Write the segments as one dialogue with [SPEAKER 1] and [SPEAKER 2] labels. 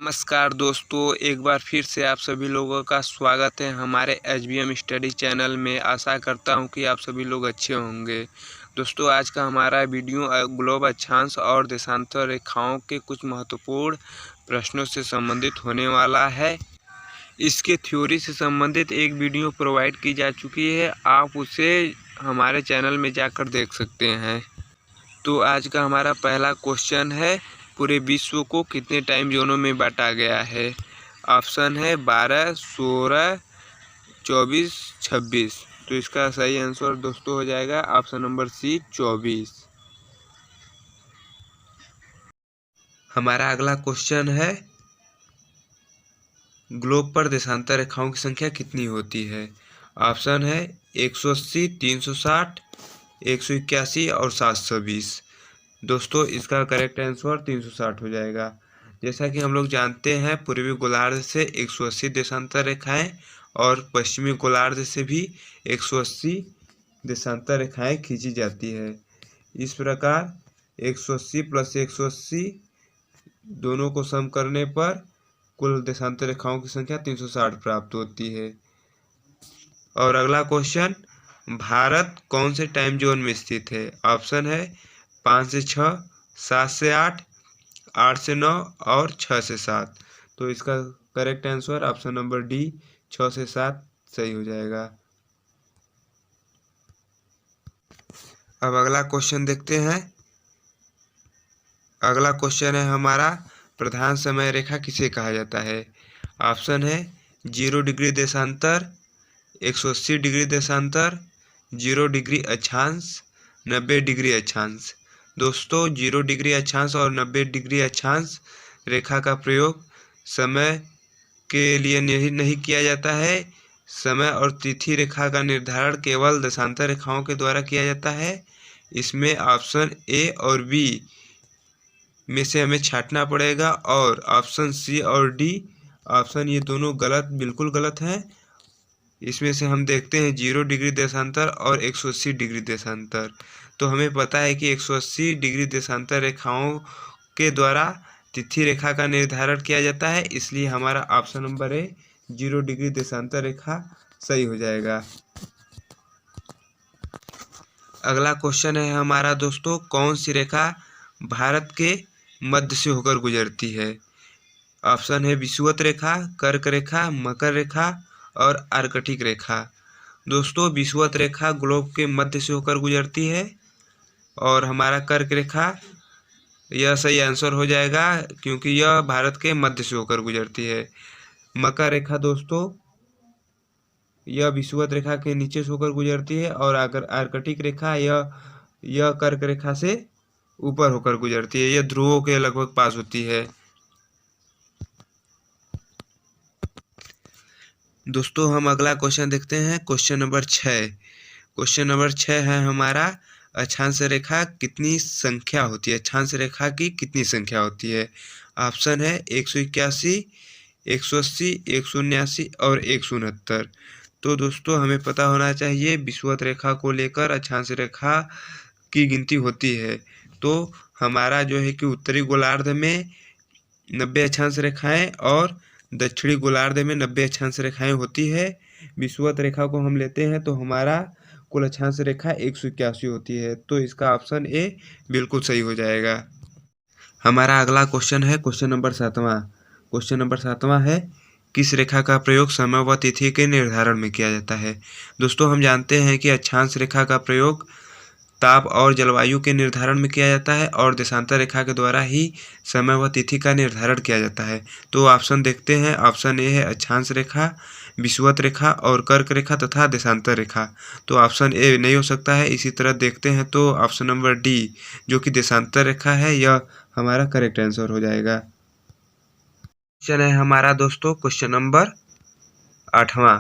[SPEAKER 1] नमस्कार दोस्तों, एक बार फिर से आप सभी लोगों का स्वागत है हमारे एचबीएम स्टडी चैनल में। आशा करता हूं कि आप सभी लोग अच्छे होंगे। दोस्तों, आज का हमारा वीडियो ग्लोब अक्षांश और देशांतर रेखाओं के कुछ महत्वपूर्ण प्रश्नों से संबंधित होने वाला है। इसके थ्योरी से संबंधित एक वीडियो प्रोवाइड की जा चुकी है, आप उसे हमारे चैनल में जाकर देख सकते हैं। तो आज का हमारा पहला क्वेश्चन है, पूरे विश्व को कितने टाइम जोनों में बांटा गया है? ऑप्शन है 12, 16, 24, 26। तो इसका सही आंसर दोस्तों हो जाएगा ऑप्शन नंबर सी, 24। हमारा अगला क्वेश्चन है, ग्लोब पर देशांतर रेखाओं की संख्या कितनी होती है? ऑप्शन है 180, 360, 181 और 720। दोस्तों, इसका करेक्ट आंसर 360 हो जाएगा। जैसा कि हम लोग जानते हैं, पूर्वी गोलार्ध से 180 देशांतर रेखाएं और पश्चिमी गोलार्ध से भी 180 देशांतर रेखाएं खींची जाती है। इस प्रकार 180 प्लस 180 दोनों को सम करने पर कुल देशांतर रेखाओं की संख्या 360 प्राप्त होती है। और अगला क्वेश्चन, भारत कौन से टाइम जोन में स्थित है? ऑप्शन है 5 से 6, 7 से 8, 8 से 9 और 6 से 7। तो इसका correct answer option number D, 6 से 7 सही हो जाएगा। अब अगला क्वेश्चन देखते हैं। अगला क्वेश्चन है हमारा, प्रधान समय रेखा किसे कहा जाता है? ऑप्शन है 0 डिग्री देशांतर, 180 डिग्री देशांतर, 0 डिग्री अक्षांश, 90 डिग्री अक्षांश। दोस्तों, 0 डिग्री अक्षांश और 90 डिग्री अक्षांश रेखा का प्रयोग समय के लिए नहीं किया जाता है। समय और तिथि रेखा का निर्धारण केवल देशांतर रेखाओं के द्वारा किया जाता है। इसमें ऑप्शन ए और बी में से हमें छांटना पड़ेगा, और ऑप्शन सी और डी ऑप्शन ये दोनों बिल्कुल गलत हैं। इसमें से हम देखते हैं 0 डिग्री देशांतर और 180 डिग्री देशांतर। तो हमें पता है कि 180 डिग्री देशांतर रेखाओं के द्वारा तिथि रेखा का निर्धारण किया जाता है, इसलिए हमारा ऑप्शन नंबर ए 0 डिग्री देशांतर रेखा सही हो जाएगा। अगला क्वेश्चन है हमारा दोस्तों, कौन सी रेखा भारत के मध्य से होकर गुजरती है? ऑप्शन है विषुवत रेखा, कर्क रेखा, मकर रेखा और आर्कटिक रेखा। दोस्तों, विषुवत रेखा ग्लोब के मध्य से होकर गुजरती है, और हमारा कर्क रेखा यह सही आंसर हो जाएगा क्योंकि यह भारत के मध्य से होकर गुजरती है। मकर रेखा दोस्तों, यह विषुवत रेखा के नीचे से होकर गुजरती है, और अगर आर्कटिक रेखा यह कर्क रेखा से ऊपर होकर गुजरती है। यह ध्रुवों के लगभग पास होती है। दोस्तों, हम अगला क्वेश्चन देखते हैं, क्वेश्चन नंबर 6। क्वेश्चन नंबर 6 है हमारा, अक्षांश रेखा कितनी संख्या होती है? अक्षांश रेखा की कितनी संख्या होती है? ऑप्शन है 181, 180, 179 और 169। तो दोस्तों, हमें पता होना चाहिए विषुवत रेखा को लेकर अक्षांश रेखा की गिनती होती है। तो हमारा जो है कि उत्तरी गोलार्ध में 90 अक्षांश रेखाएं और दक्षिणी गोलार्ध में 90 अक्षांश रेखाएं होती है। विषुवत रेखा को हम लेते हैं तो हमारा कुल अक्षांश रेखा 181 होती है। तो इसका ऑप्शन ए बिल्कुल सही हो जाएगा। हमारा अगला क्वेश्चन है क्वेश्चन नंबर 7वां। क्वेश्चन नंबर 7वां है, किस रेखा का प्रयोग समय व तिथि के निर्धारण में किया जाता है? दोस्तों, हम जानते हैं कि अक्षांश रेखा का प्रयोग ताप और जलवायु के निर्धारण में किया जाता है, और देशांतर रेखा के द्वारा ही समय व तिथि का निर्धारण किया जाता है। तो ऑप्शन देखते हैं। ऑप्शन ए है अक्षांश रेखा, विषुवत रेखा और कर्क रेखा तथा देशांतर रेखा। तो ऑप्शन ए नहीं हो सकता है। इसी तरह देखते हैं तो ऑप्शन नंबर डी जो कि देशांतर रेखा है, यह हमारा करेक्ट आंसर हो जाएगा। क्वेश्चन है हमारा दोस्तों क्वेश्चन नंबर 8वां।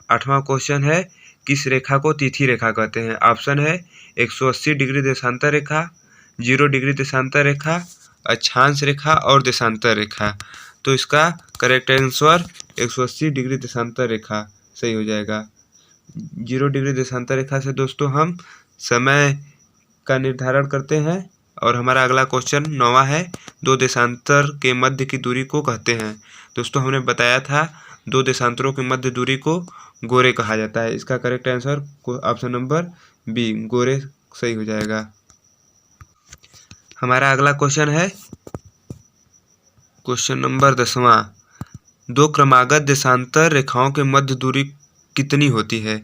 [SPEAKER 1] 8वां क्वेश्चन है, किस रेखा को तिथि रेखा कहते हैं? ऑप्शन है 180 डिग्री देशांतर रेखा, 0 डिग्री देशांतर रेखा, अक्षांश रेखा और देशांतर रेखा। तो इसका करेक्ट आंसर 180 डिग्री देशांतर रेखा सही हो जाएगा। 0 डिग्री देशांतर रेखा से दोस्तों हम समय का निर्धारण करते हैं, और हमारा अगला क्वेश्चन 9वां है, दो देशांतर के मध्य की दूरी को कहते हैं। दोस्तों हमने बताया था दो देशांतरों के मध्य दूरी को गोरे कहा जाता है। इसका correct answer option number B, गोरे सही हो जाएगा। हमारा अगला क्वेश्चन है क्वेश्चन नंबर 10वां, दो क्रमागत देशांतर रेखाओं के मध्य दूरी कितनी होती है।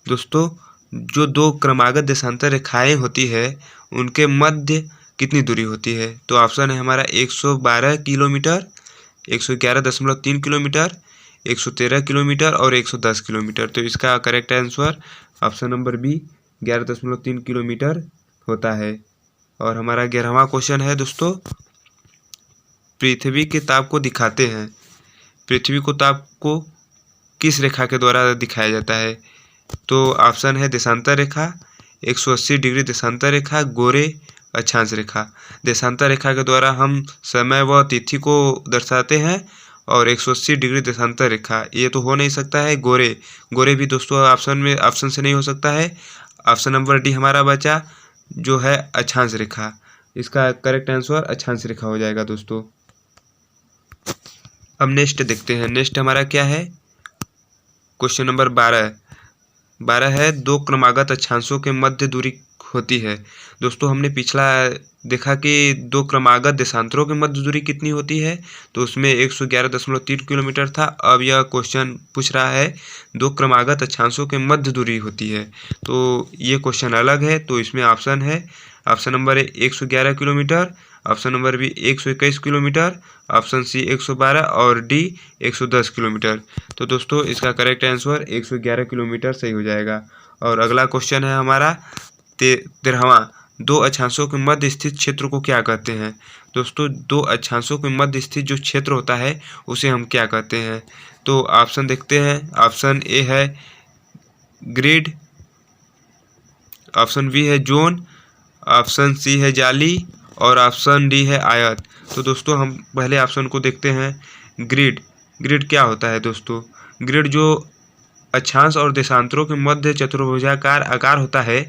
[SPEAKER 1] दोस्तों जो दो क्रमागत देशांतर रेखाएं होती है उनके मध्य कितनी दूरी होती है। तो ऑप्शन है हमारा 112 किलोमीटर, 111.3 किलोमीटर, 113 किलोमीटर और 110 किलोमीटर। तो इसका correct answer option number B 11.3 kilometre होता है। और हमारा 11वां क्वेश्चन है दोस्तों, पृथ्वी के ताप को दिखाते हैं। पृथ्वी को ताप को किस रेखा के द्वारा दिखाया जाता है। तो ऑप्शन है देशांतर रेखा, 180 डिग्री देशांतर रेखा, गोरे अक्षांश रेखा। देशांतर रेखा के द्वारा हम समय व तिथि को दर्शाते हैं और 180 डिग्री देशांतर रेखा ये तो हो नहीं सकता है। गोरे, गोरे भी दोस्तों ऑप्शन से नहीं हो सकता है। ऑप्शन नंबर डी हमारा बचा जो है अक्षांश रेखा। इसका करेक्ट आंसर अक्षांश रेखा हो जाएगा दोस्तों। अब नेक्स्ट देखते हैं, नेक्स्ट हमारा क्या है, क्वेश्चन नंबर 12 है, दो क्रमागत अक्षांशों के मध्य दूरी होती है। दोस्तों हमने पिछला देखा कि दो क्रमागत देशांतरों के मध्य दूरी कितनी होती है, तो उसमें 111.3 किलोमीटर था। अब यह क्वेश्चन पूछ रहा है दो क्रमागत अक्षांशों के मध्य दूरी होती है, तो ये क्वेश्चन अलग है। तो इसमें ऑप्शन है, option number A 111 kilometre, option number B 121 kilometre, option C 112 और डी 110 किलोमीटर। तो दोस्तों इसका करेक्ट आंसर 111 किलोमीटर सही हो जाएगा। और अगला क्वेश्चन है हमारा 13वां, दो अक्षांशों के मध्य स्थित क्षेत्र को क्या कहते हैं। दोस्तों दो अक्षांशों के मध्य स्थित जो क्षेत्र होता है उसे हम क्या कहते हैं। तो ऑप्शन देखते हैं, ऑप्शन ए है ग्रिड, ऑप्शन बी है जोन, ऑप्शन सी है जाली और ऑप्शन डी है आयत। तो दोस्तों हम पहले ऑप्शन को देखते हैं, ग्रिड। ग्रिड क्या होता है दोस्तों, ग्रिड जो अक्षांश और देशांतरों के मध्य चतुर्भुजाकार आकार होता है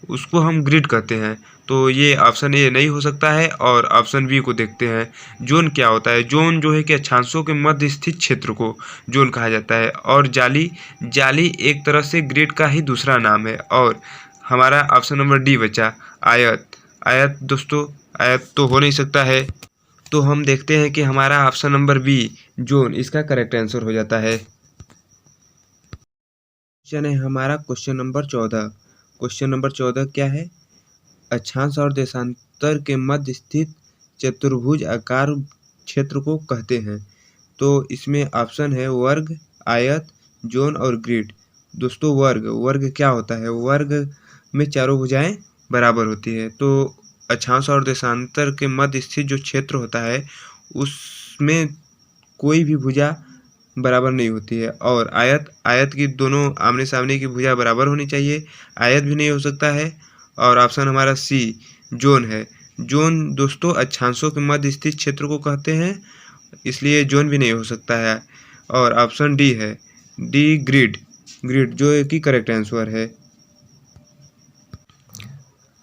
[SPEAKER 1] उसको हम ग्रिड कहते हैं। तो ये ऑप्शन ए नहीं हो सकता है। और ऑप्शन बी को देखते हैं, जोन क्या होता है। जोन जो है कि अक्षांशों के मध्य स्थित क्षेत्र को जोन कहा जाता है। और जाली, जाली एक तरह से ग्रिड का ही दूसरा नाम है। और हमारा ऑप्शन नंबर डी बचा आयत। आयत दोस्तों आयत तो हो नहीं सकता है। तो हम देखते हैं कि हमारा ऑप्शन नंबर बी जोन इसका करेक्ट आंसर हो जाता है। क्वेश्चन है हमारा क्वेश्चन नंबर 14। क्वेश्चन नंबर 14 क्या है, अक्षांश और देशांतर के मध्य स्थित चतुर्भुज आकार क्षेत्र को कहते हैं। तो इसमें ऑप्शन है वर्ग, आयत, जोन और ग्रिड। दोस्तों वर्ग, वर्ग क्या होता है, वर्ग में चारों भुजाएं बराबर होती है। तो अक्षांश और देशांतर के मध्य स्थित जो क्षेत्र होता है उसमें कोई भी भुजा बराबर नहीं होती है। और आयत, आयत की दोनों आमने सामने की भुजा बराबर होनी चाहिए, आयत भी नहीं हो सकता है। और ऑप्शन हमारा सी जोन है। जोन दोस्तों अक्षांशों के मध्य स्थित क्षेत्र को कहते हैं, इसलिए जोन भी नहीं हो सकता है। और ऑप्शन डी है, डी ग्रिड, ग्रिड जो है कि करेक्ट आंसर है।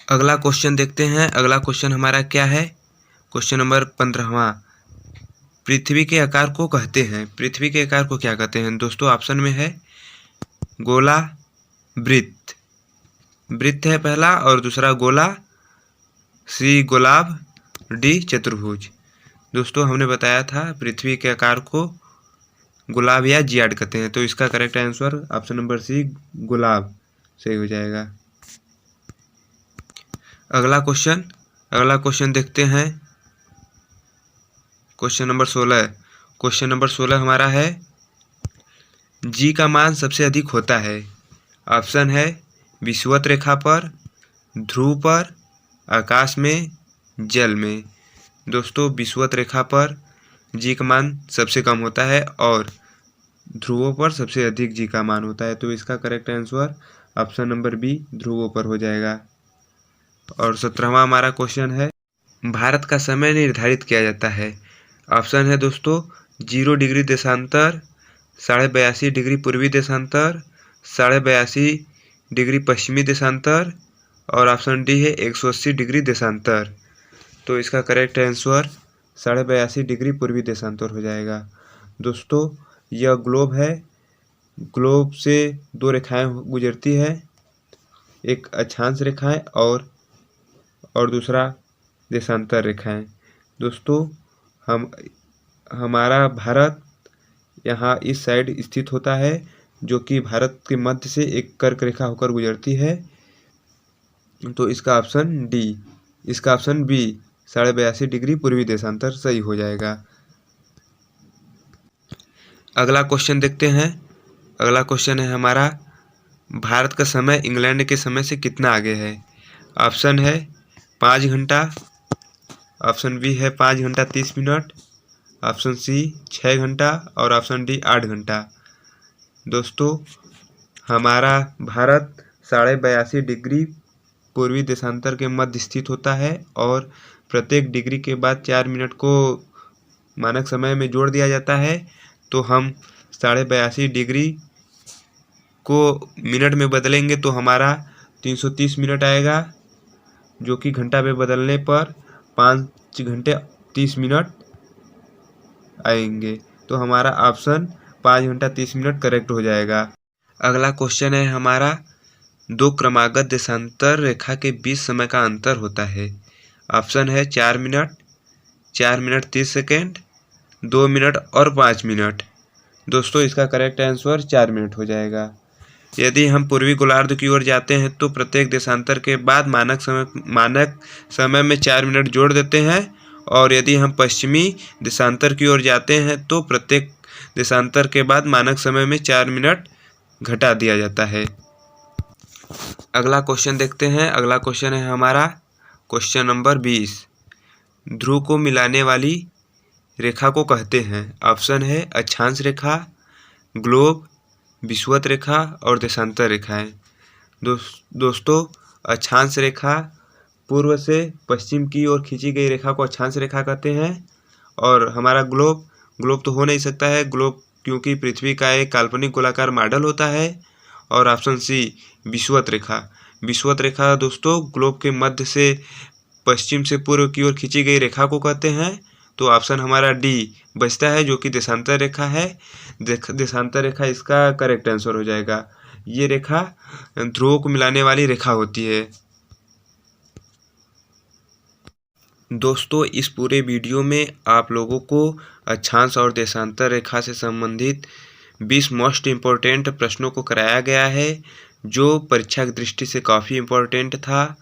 [SPEAKER 1] अगला क्वेश्चन देखते हैं, अगला क्वेश्चन हमारा क्या है, क्वेश्चन नंबर 15वां, पृथ्वी के आकार को कहते हैं। पृथ्वी के आकार को क्या कहते हैं दोस्तों, ऑप्शन में है गोला, वृत्त, वृत्त है पहला और दूसरा गोला, सी गोलाभ, डी चतुर्भुज। दोस्तों हमने बताया था पृथ्वी के आकार को गुलाब या जियाड कहते हैं। तो इसका correct answer option number C गुलाब सही हो जाएगा। अगला क्वेश्चन देखते हैं, क्वेश्चन नंबर 16। क्वेश्चन नंबर 16 हमारा है, जी का मान सबसे अधिक होता है। ऑप्शन है विषुवत रेखा पर, ध्रुव पर, आकाश में, जल में। दोस्तों विषुवत रेखा पर जी का मान सबसे कम होता है और ध्रुवों पर सबसे अधिक जी का मान होता है। तो इसका correct answer option number B ध्रुवों पर हो जाएगा। और 17वां हमारा क्वेश्चन है, भारत का समय निर्धारित किया जाता है। ऑप्शन है दोस्तों 0 डिग्री देशांतर, 82.5 डिग्री पूर्वी देशांतर, 82.5 डिग्री पश्चिमी देशांतर और ऑप्शन डी है 180 डिग्री देशांतर। तो इसका करेक्ट आंसर 82.5 डिग्री पूर्वी देशांतर हो जाएगा। दोस्तों यह ग्लोब है, ग्लोब से दो रेखाएं गुजरती है, एक अक्षांश रेखाएं और दूसरा देशांतर रेखाएं। दोस्तों हमारा भारत यहाँ इस साइड स्थित होता है, जो कि भारत के मध्य से एक कर्क रेखा होकर गुजरती है। तो इसका ऑप्शन बी 82.5 डिग्री पूर्वी देशांतर सही हो जाएगा। अगला क्वेश्चन देखते हैं। अगला क्वेश्चन है हमारा, भारत का समय इंग्लैंड के समय से कितना आगे है? ऑप्शन है 5 घंटा, ऑप्शन बी है 5 घंटा 30 मिनट, ऑप्शन सी 6 घंटा और ऑप्शन डी 8 घंटा। दोस्तों हमारा भारत 82.5 डिग्री पूर्वी देशांतर के मध्य स्थित होता है और प्रत्येक डिग्री के बाद 4 मिनट को मानक समय में जोड़ दिया जाता है। तो हम 82.5 डिग्री को मिनट में बदलेंगे तो हमारा 330 मिनट आएगा, जो कि घंटा में बदलने पर 5 घंटे 30 मिनट आएंगे। तो हमारा ऑप्शन 5 घंटा 30 मिनट करेक्ट हो जाएगा। अगला क्वेश्चन है हमारा, दो क्रमागत देशांतर रेखा के बीच समय का अंतर होता है। ऑप्शन है 4 मिनट, 4 मिनट 30 सेकेंड, 2 मिनट और 5 मिनट। दोस्तों इसका करेक्ट आंसर 4 मिनट हो जाएगा। यदि हम पूर्वी गोलार्ध की ओर जाते हैं तो प्रत्येक देशांतर के बाद मानक समय में 4 मिनट जोड़ देते हैं, और यदि हम पश्चिमी देशांतर की ओर जाते हैं तो प्रत्येक देशांतर के बाद मानक समय में 4 मिनट घटा दिया जाता है। अगला क्वेश्चन देखते हैं। अगला क्वेश्चन है हमारा क्वेश्चन नंबर 20, ध्रुव को मिलाने वाली रेखा को कहते हैं। ऑप्शन है अक्षांश रेखा, ग्लोब, विषुवत रेखा और देशांतर रेखाएं। दोस्तों अक्षांश रेखा पूर्व से पश्चिम की ओर खींची गई रेखा को अक्षांश रेखा कहते हैं। और हमारा ग्लोब तो हो नहीं सकता है, ग्लोब क्योंकि पृथ्वी का एक काल्पनिक गोलाकार मॉडल होता है। और ऑप्शन सी विषुवत रेखा दोस्तों ग्लोब के मध्य से पश्चिम से पूर्व की ओर खींची गई रेखा को कहते हैं। तो ऑप्शन हमारा डी बचता है, जो कि देशांतर रेखा है। देशांतर रेखा इसका करेक्ट आंसर हो जाएगा। ये रेखा ध्रुवों को मिलाने वाली रेखा होती है। दोस्तों इस पूरे वीडियो में आप लोगों को अक्षांश और देशांतर रेखा से संबंधित 20 मोस्ट इम्पोर्टेंट प्रश्नों को कराया गया है, जो परीक्षा की दृष्टि से काफ़ी इम्पोर्टेंट था।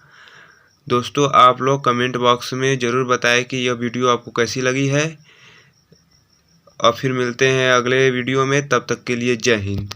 [SPEAKER 1] दोस्तों आप लोग कमेंट बॉक्स में ज़रूर बताएं कि यह वीडियो आपको कैसी लगी है, और फिर मिलते हैं अगले वीडियो में। तब तक के लिए जय हिंद।